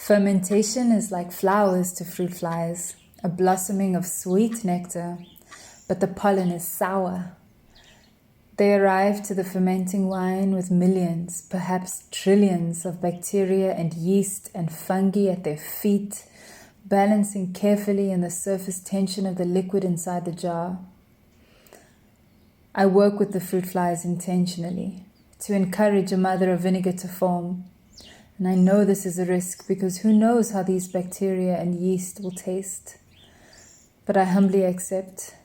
Fermentation is like flowers to fruit flies, a blossoming of sweet nectar, but the pollen is sour. They arrive to the fermenting wine with millions, perhaps trillions of bacteria and yeast and fungi at their feet, balancing carefully in the surface tension of the liquid inside the jar. I work with the fruit flies intentionally to encourage a mother of vinegar to form. And I know this is a risk because who knows how these bacteria and yeast will taste. But I humbly accept.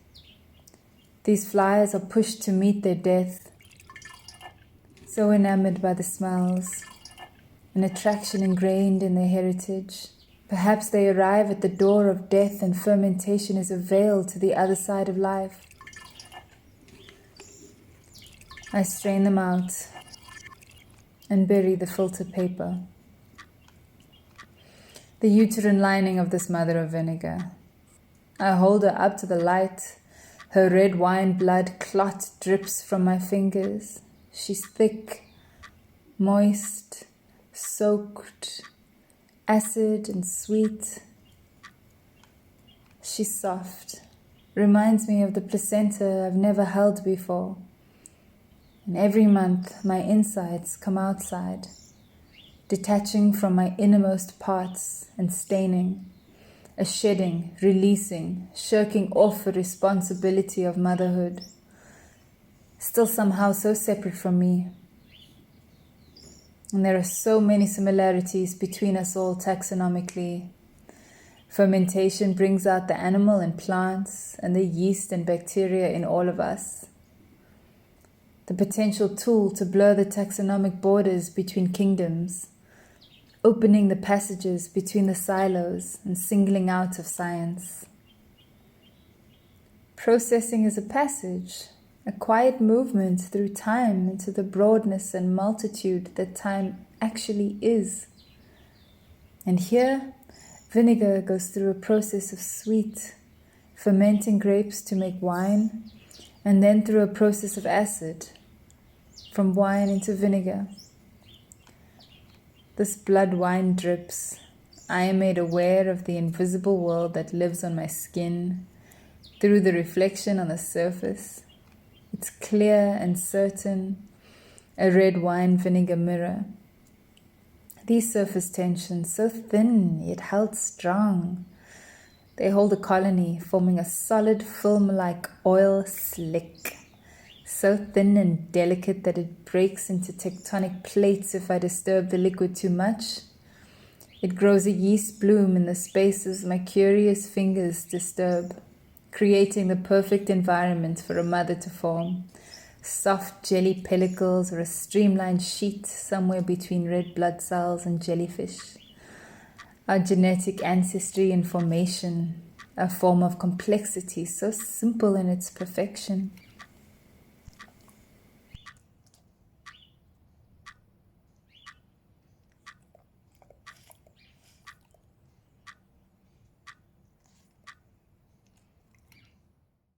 These flies are pushed to meet their death, so enamored by the smells, an attraction ingrained in their heritage. Perhaps they arrive at the door of death and fermentation is a veil to the other side of life. I strain them out and bury the filter paper. The uterine lining of this mother of vinegar. I hold her up to the light. Her red wine blood clot drips from my fingers. She's thick, moist, soaked, acid and sweet. She's soft, reminds me of the placenta I've never held before. And every month my insides come outside, detaching from my innermost parts and staining. A shedding, releasing, shirking off the responsibility of motherhood, still somehow so separate from me. And there are so many similarities between us all taxonomically. Fermentation brings out the animal and plants and the yeast and bacteria in all of us. The potential tool to blur the taxonomic borders between kingdoms, opening the passages between the silos and singling out of science. Processing is a passage, a quiet movement through time into the broadness and multitude that time actually is. And here, vinegar goes through a process of sweet, fermenting grapes to make wine, and then through a process of acid, from wine into vinegar. This blood wine drips. I am made aware of the invisible world that lives on my skin through the reflection on the surface. It's clear and certain, a red wine vinegar mirror. These surface tensions, so thin yet held strong. They hold a colony, forming a solid film-like oil slick. So thin and delicate that it breaks into tectonic plates if I disturb the liquid too much. It grows a yeast bloom in the spaces my curious fingers disturb, creating the perfect environment for a mother to form. Soft jelly pellicles or a streamlined sheet somewhere between red blood cells and jellyfish. Our genetic ancestry in formation, a form of complexity so simple in its perfection.